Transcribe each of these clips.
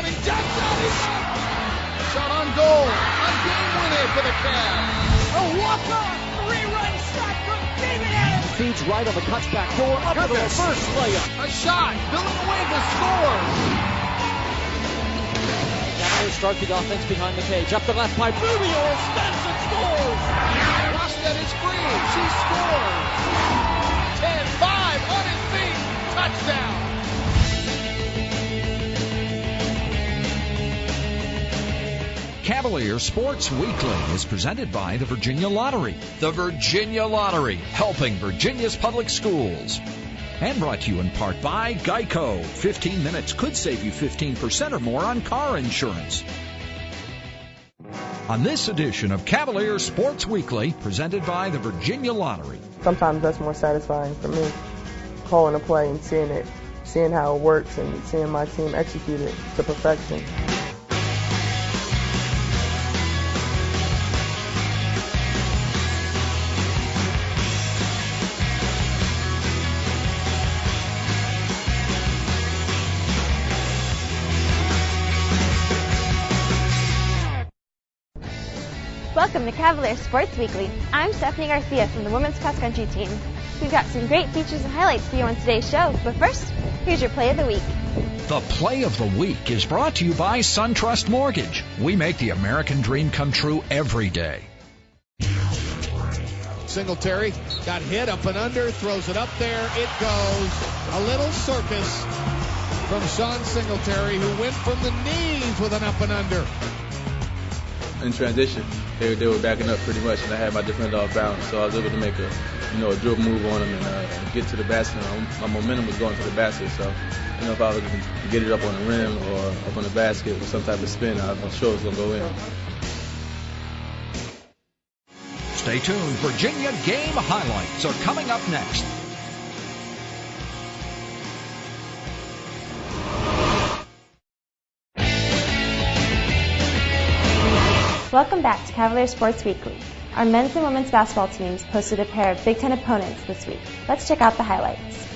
running. Jumps out. He's up. Shot on goal. A game winner for the Cavs. A walk-off 3-run shot from David Adams. Feeds right on the touchback door. Up to the reverse layup. A shot. Villanueva to score. Cavaliers start the offense behind the cage. Up the left by Rubio. Spins and scores. Rosted is free. She scores. 10-5 on his feet. Touchdown. Cavalier Sports Weekly is presented by the Virginia Lottery. The Virginia Lottery, helping Virginia's public schools. And brought to you in part by Geico. 15 minutes could save you 15% or more on car insurance. On this edition of Cavalier Sports Weekly, presented by the Virginia Lottery. Sometimes that's more satisfying for me, calling a play and seeing how it works and seeing my team execute it to perfection. Welcome to Cavalier Sports Weekly. I'm Stephanie Garcia from the women's cross country team. We've got some great features and highlights for you on today's show, but first, here's your play of the week. The Play of the Week is brought to you by SunTrust Mortgage. We make the American dream come true every day. Singletary got hit up and under, throws it up there. It goes. A little circus from Sean Singletary, who went from the knees with an up and under. In transition, they were backing up pretty much, and I had my defender off balance, so I was able to make a dribble move on them and get to the basket. My momentum was going to the basket, so if I was going to get it up on the rim or up on the basket with some type of spin, I'm sure it was going to go in. Stay tuned. Virginia game highlights are coming up next. Welcome back to Cavalier Sports Weekly. Our men's and women's basketball teams posted a pair of Big Ten opponents this week. Let's check out the highlights.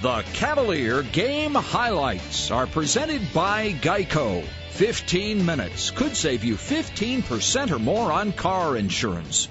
The Cavalier game highlights are presented by Geico. 15 minutes could save you 15% or more on car insurance.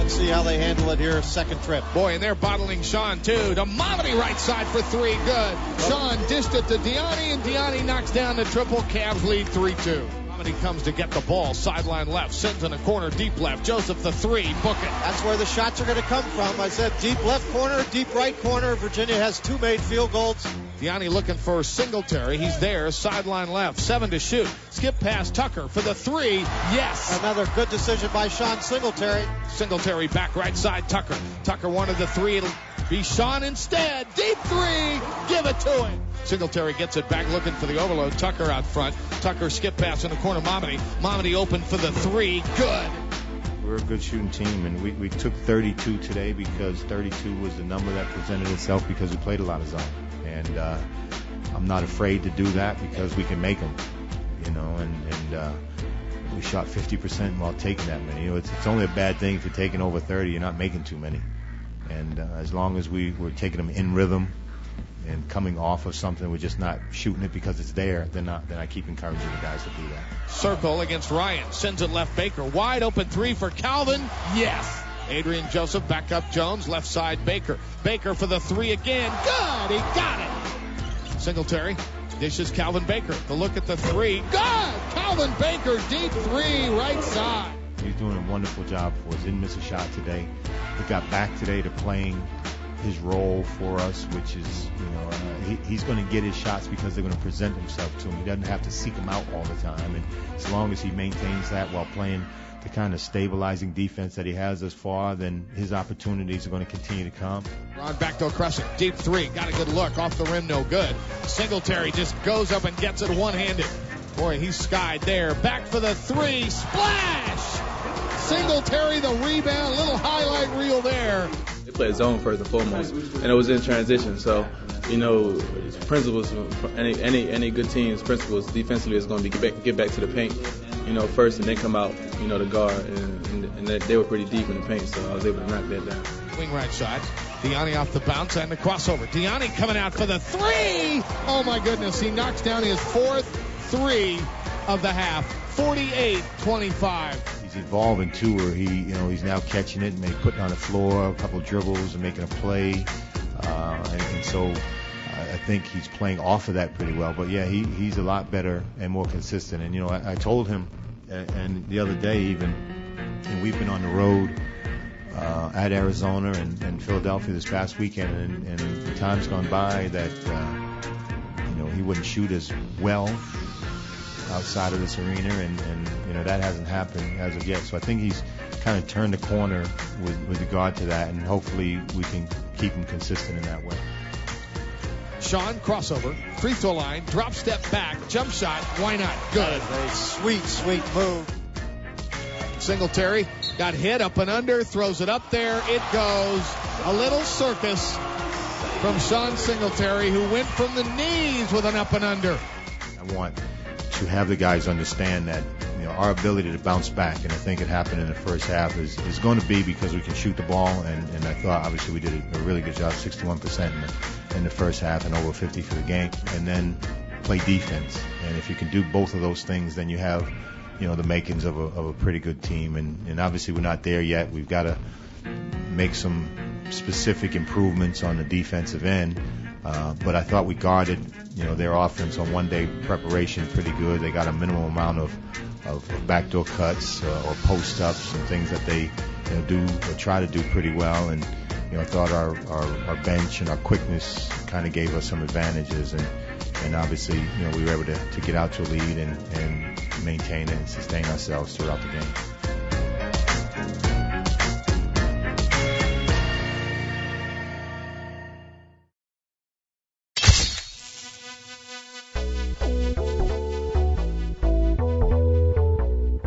See how they handle it here, second trip. Boy, and they're bottling Sean, too. To Momedy right side for three. Good. Sean dished it to Diani, and Diani knocks down the triple. Cavs lead 3-2. Momedy comes to get the ball. Sideline left. Sends in a corner, deep left. Joseph the three. Book it. That's where the shots are going to come from. I said deep left corner, deep right corner. Virginia has two made field goals. Diani looking for Singletary. He's there. Sideline left. 7 to shoot. Skip past Tucker for the three. Yes. Another good decision by Sean Singletary. Singletary back right side. Tucker. Tucker wanted the three. It'll be Sean instead. Deep three. Give it to him. Singletary gets it back looking for the overload. Tucker out front. Tucker skip pass in the corner. Momedy. Momedy open for the three. Good. We're a good shooting team, and we took 32 today because 32 was the number that presented itself because we played a lot of zone. And I'm not afraid to do that because we can make them, and we shot 50% while taking that many. It's only a bad thing if you're taking over 30, you're not making too many. And as long as we're taking them in rhythm and coming off of something, we're just not shooting it because it's there, then I keep encouraging the guys to do that. Circle against Ryan. Sends it left Baker. Wide open three for Calvin. Yes. Adrian Joseph back up Jones. Left side Baker. Baker for the three again. Good. He got it. Singletary dishes Calvin Baker. The look at the three. Good. Calvin Baker deep three right side. He's doing a wonderful job for us. Didn't miss a shot today. He got back today to playing his role for us, which is, he's going to get his shots because they're going to present himself to him. He doesn't have to seek them out all the time. And as long as he maintains that while playing the kind of stabilizing defense that he has thus far, then his opportunities are going to continue to come. Ron back to Crescent. Deep three. Got a good look. Off the rim, no good. Singletary just goes up and gets it one-handed. Boy, he's skied there. Back for the three. Splash! Singletary, the rebound. Little highlight reel there. They play zone first and foremost, and it was in transition. So, principles, any good team's principles defensively is going to be get back to the paint, first, and then come out, to guard. And they were pretty deep in the paint, so I was able to knock that down. Wing right side. Deani off the bounce and the crossover. Deani coming out for the three. Oh my goodness. He knocks down his fourth three of the half. 48-25. He's evolving too, where he's now catching it and maybe putting on the floor, a couple of dribbles and making a play. And so I think he's playing off of that pretty well. But yeah, he's a lot better and more consistent. And I told him, and the other day even, and we've been on the road at Arizona and Philadelphia this past weekend, and the time's gone by that he wouldn't shoot as well outside of this arena, and that hasn't happened as of yet. So I think he's kind of turned the corner with regard to that, and hopefully we can keep him consistent in that way. Sean, crossover, free throw line, drop step back, jump shot, why not? Good. That is a sweet, sweet move. Singletary got hit up and under, throws it up there, it goes. A little circus from Sean Singletary, who went from the knees with an up and under. I want to have the guys understand that our ability to bounce back, and I think it happened in the first half, is going to be because we can shoot the ball, and I thought obviously we did a really good job, 61% in the first half and over 50 for the game, and then play defense. And if you can do both of those things, then you have the makings of a pretty good team, and obviously we're not there yet. We've got to make some specific improvements on the defensive end, but I thought we guarded their offense on one-day preparation pretty good. They got a minimal amount of backdoor cuts or post-ups and things that they do or try to do pretty well. And I thought our bench and our quickness kind of gave us some advantages, and obviously we were able to get out to a lead and maintain it and sustain ourselves throughout the game.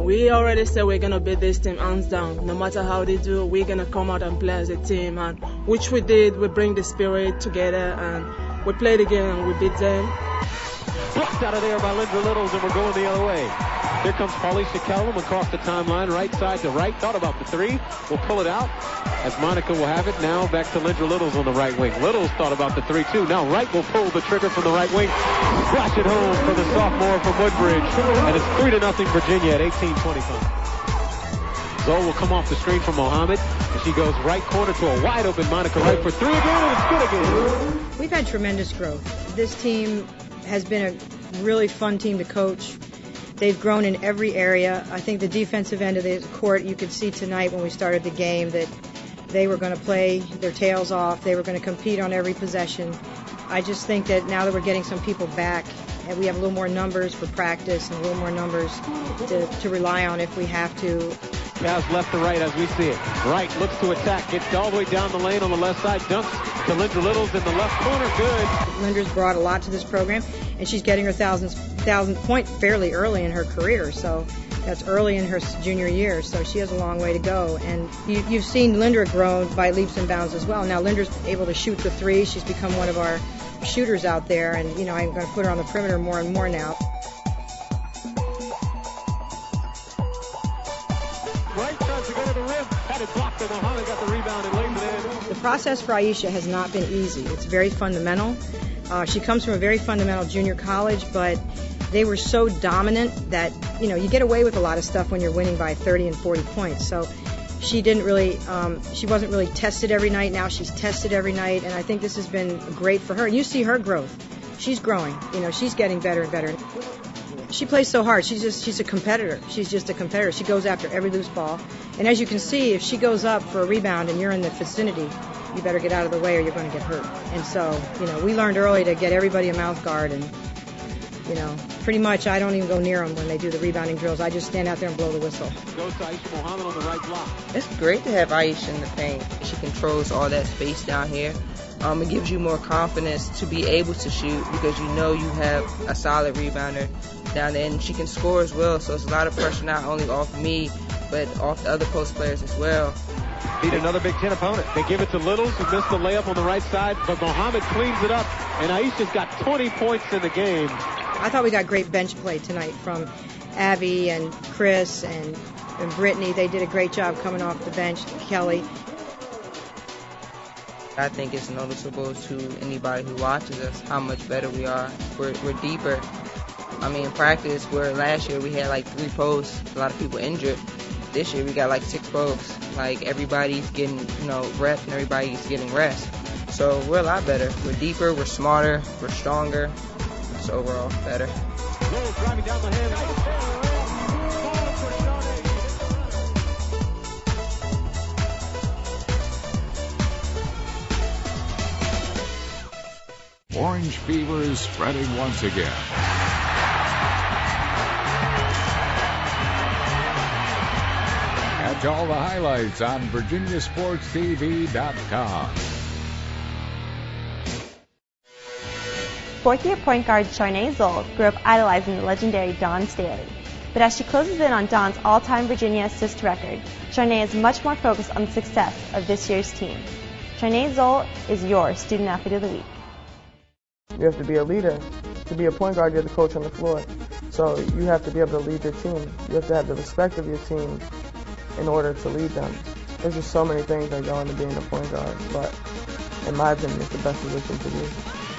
We already said we're going to beat this team hands down. No matter how they do, we're going to come out and play as a team, and which we did. We bring the spirit together, and we play the game and we beat them. Blocked out of there by Linda Littles, and we're going the other way. Here comes Paulisha Kellum across the timeline, right side to right. Thought about the three. We'll pull it out as Monica will have it. Now back to Linda Littles on the right wing. Littles thought about the 3-2. Now Wright will pull the trigger from the right wing. Flash it home for the sophomore from Woodbridge. And it's 3-0 Virginia at 18-25. Zoe will come off the screen from Mohammed, and she goes right corner to a wide open Monica Wright for three again, and it's good again. We've had tremendous growth. This team has been a really fun team to coach. They've grown in every area. I think the defensive end of the court, you could see tonight when we started the game that they were going to play their tails off. They were going to compete on every possession. I just think that now that we're getting some people back, and we have a little more numbers for practice and a little more numbers to rely on if we have to. Pass left to right as we see it. Wright looks to attack, gets all the way down the lane on the left side, dunks to Linda Littles in the left corner. Good. Linda's brought a lot to this program, and she's getting her thousandth point fairly early in her career. So that's early in her junior year. So she has a long way to go. And you've seen Linda grow by leaps and bounds as well. Now Linda's able to shoot the three. She's become one of our shooters out there, and I'm going to put her on the perimeter more and more now. Wright tries to go to the rim, had it blocked, and Mohammed got the rebound and lays it in. The process for Aisha has not been easy. It's very fundamental. She comes from a very fundamental junior college, but they were so dominant that, you get away with a lot of stuff when you're winning by 30 and 40 points. So she didn't really, she wasn't really tested every night. Now she's tested every night, and I think this has been great for her. And you see her growth. She's growing. She's getting better and better. She plays so hard. She's a competitor. She's just a competitor. She goes after every loose ball. And as you can see, if she goes up for a rebound and you're in the vicinity, you better get out of the way or you're going to get hurt. And so, we learned early to get everybody a mouth guard, and, pretty much I don't even go near them when they do the rebounding drills. I just stand out there and blow the whistle. Goes to Aisha Mohammed on the right block. It's great to have Aisha in the paint. She controls all that space down here. It gives you more confidence to be able to shoot because you have a solid rebounder down there, and she can score as well. So it's a lot of pressure not only off me, but off the other post players as well. Beat another Big Ten opponent. They give it to Littles, who missed the layup on the right side, but Mohammed cleans it up, and Aisha's got 20 points in the game. I thought we got great bench play tonight from Abby and Chris and Brittany. They did a great job coming off the bench. Kelly. I think it's noticeable to anybody who watches us how much better we are. We're deeper. I mean, in practice, where last year we had like 3 pros, a lot of people injured. This year we got like 6 pros. Like everybody's getting, reps and everybody's getting rest. So we're a lot better. We're deeper, we're smarter, we're stronger. It's overall better. Driving down the head. Orange fever is spreading once again. Catch all the highlights on VirginiaSportsTV.com. Fourth-year point guard Charnay Zoll grew up idolizing the legendary Dawn Staley. But as she closes in on Dawn's all-time Virginia assist record, Charnay is much more focused on the success of this year's team. Charnay Zoll is your Student Athlete of the Week. You have to be a leader. To be a point guard, you're the coach on the floor. So you have to be able to lead your team. You have to have the respect of your team in order to lead them. There's just so many things that go into being a point guard, but in my opinion, it's the best position to be.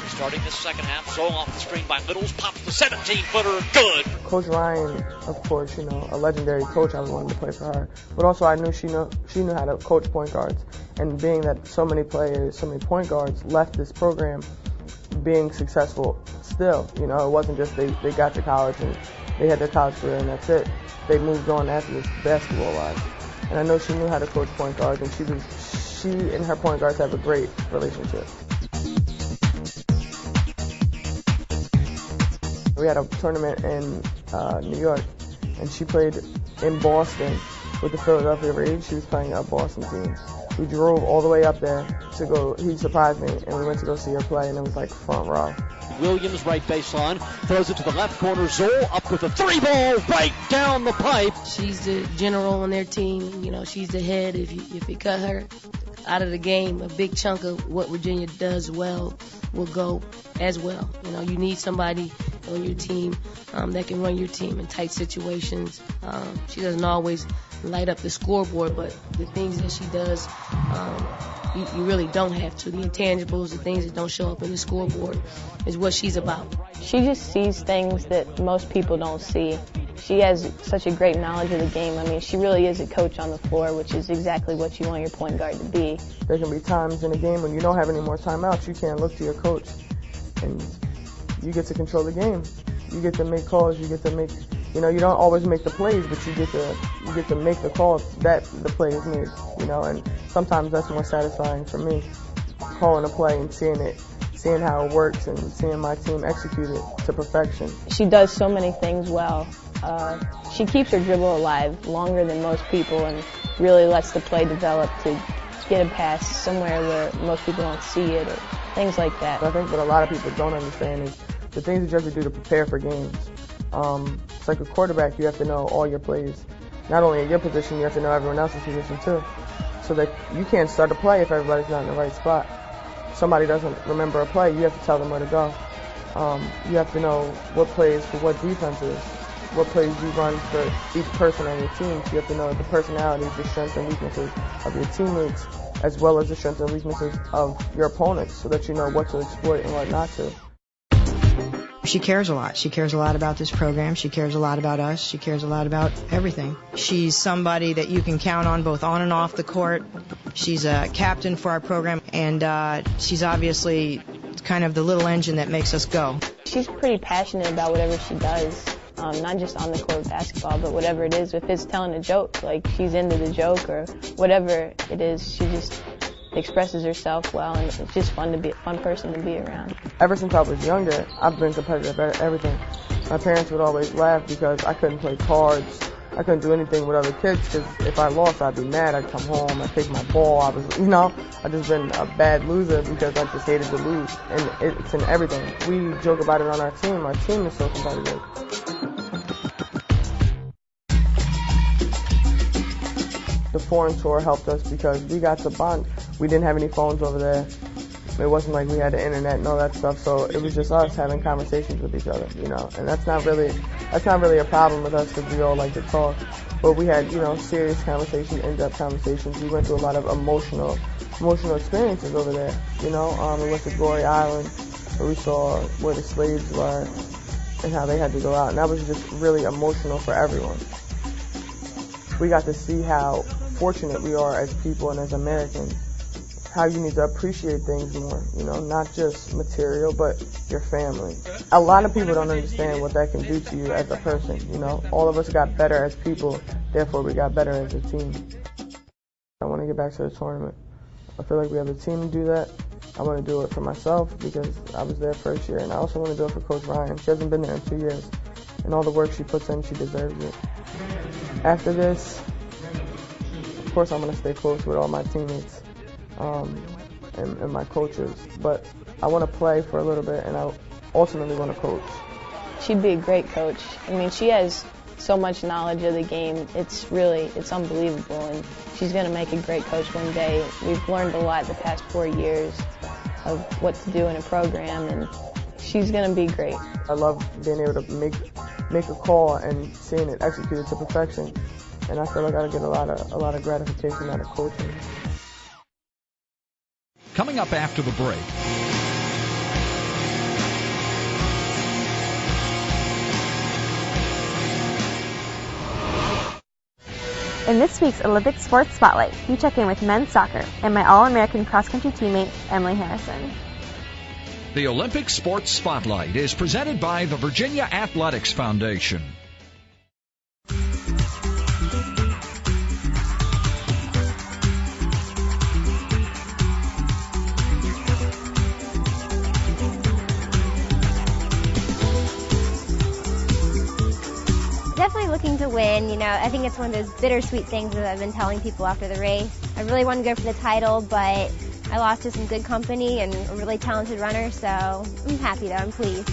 Starting the second half, Zoll off the screen by Middles, pops the 17-footer, good. Coach Ryan, of course, a legendary coach. I wanted to play for her, but also I knew she knew how to coach point guards. And being that so many players, so many point guards left this program being successful still, it wasn't just they got to college and they had their college career and that's it. They moved on after this basketball-wise. And I know she knew how to coach point guards, and she and her point guards have a great relationship. We had a tournament in New York, and she played in Boston with the Philadelphia Rays. She was playing a Boston team. We drove all the way up there to go. He surprised me, and we went to go see her play, and it was like front row. Williams, right baseline, throws it to the left corner. Zoll up with a 3-ball right down the pipe. She's the general on their team. She's the head. If you cut her out of the game, a big chunk of what Virginia does well will go as well. You need somebody on your team that can run your team in tight situations. She doesn't always light up the scoreboard, but the things that she does, you really don't have to. The intangibles, the things that don't show up in the scoreboard is what she's about. She just sees things that most people don't see. She has such a great knowledge of the game. I mean, she really is a coach on the floor, which is exactly what you want your point guard to be. There can be times in a game when you don't have any more timeouts. You can't look to your coach, and you get to control the game. You get to make calls. You get to make, you don't always make the plays, but you get to make the calls that the play is made. And sometimes that's more satisfying for me, calling a play and seeing how it works and seeing my team execute it to perfection. She does so many things well. She keeps her dribble alive longer than most people and really lets the play develop to get a pass somewhere where most people don't see it or things like that. I think what a lot of people don't understand is the things that you have to do to prepare for games. It's like a quarterback, you have to know all your plays. Not only at your position, you have to know everyone else's position too. So that you can't start a play if everybody's not in the right spot. If somebody doesn't remember a play, you have to tell them where to go. You have to know what plays for what defenses, what plays you run for each person on your team. So you have to know the personalities, the strengths and weaknesses of your teammates, as well as the strengths and weaknesses of your opponents, so that you know what to exploit and what not to. She cares a lot. She cares a lot about this program. She cares a lot about us. She cares a lot about everything. She's somebody that you can count on both on and off the court. She's a captain for our program, and she's obviously kind of the little engine that makes us go. She's pretty passionate about whatever she does, not just on the court of basketball, but whatever it is. If it's telling a joke, like she's into the joke or whatever it is, she just expresses herself well, and it's just fun to be a fun person to be around. Ever since I was younger, I've been competitive at everything. My parents would always laugh because I couldn't play cards. I couldn't do anything with other kids because if I lost, I'd be mad. I'd come home, I'd take my ball. I've just been a bad loser because I just hated to lose. And it's in everything. We joke about it on our team. Our team is so competitive. The foreign tour helped us because we got to bond. We didn't have any phones over there. It wasn't like we had the internet and all that stuff, so it was just us having conversations with each other, and that's not really That's not really a problem with us because we all like to talk. But we had, serious conversations, in-depth conversations. We went through a lot of emotional experiences over there. We went to Glory Island, where we saw where the slaves were and how they had to go out. And that was just really emotional for everyone. We got to see how fortunate we are as people and as Americans, how you need to appreciate things more, not just material, but your family. A lot of people don't understand what that can do to you as a person, All of us got better as people, therefore we got better as a team. I want to get back to the tournament. I feel like we have the team to do that. I want to do it for myself because I was there first year, and I also want to do it for Coach Ryan. She hasn't been there in 2 years, and all the work she puts in, she deserves it. After this, of course, I'm going to stay close with all my teammates and my coaches, but I want to play for a little bit, and I ultimately want to coach. She'd be a great coach. I mean, she has so much knowledge of the game. It's unbelievable, and she's going to make a great coach one day. We've learned a lot the past 4 years of what to do in a program, and she's going to be great. I love being able to make a call and seeing it executed to perfection, and I feel like I get a lot of gratification out of coaching. Coming up after the break. In this week's Olympic Sports Spotlight, we check in with men's soccer and my All-American cross-country teammate, Emily Harrison. The Olympic Sports Spotlight is presented by the Virginia Athletics Foundation. Definitely looking to win. I think it's one of those bittersweet things that I've been telling people after the race. I really wanted to go for the title, but I lost to some good company and a really talented runner, so I'm happy though. I'm pleased.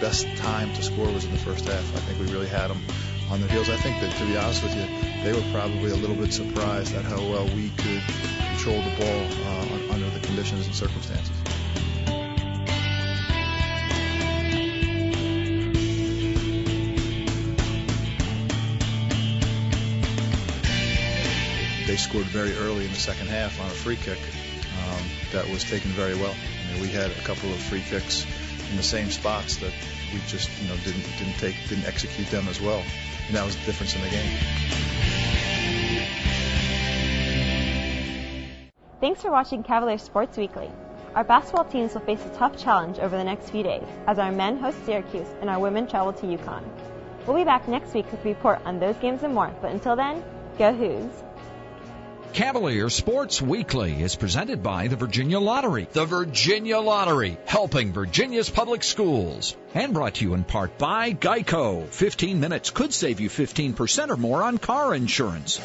Best time to score was in the first half. I think we really had them on their heels. I think that, to be honest with you, they were probably a little bit surprised at how well we could control the ball under the conditions and circumstances. They scored very early in the second half on a free kick that was taken very well. We had a couple of free kicks in the same spots that we just didn't execute them as well, and that was the difference in the game. Thanks for watching Cavalier Sports Weekly. Our basketball teams will face a tough challenge over the next few days as our men host Syracuse and our women travel to UConn. We'll be back next week with a report on those games and more, but until then, go Hoos! Cavalier Sports Weekly is presented by the Virginia Lottery. The Virginia Lottery, helping Virginia's public schools. And brought to you in part by Geico. 15 minutes could save you 15% or more on car insurance.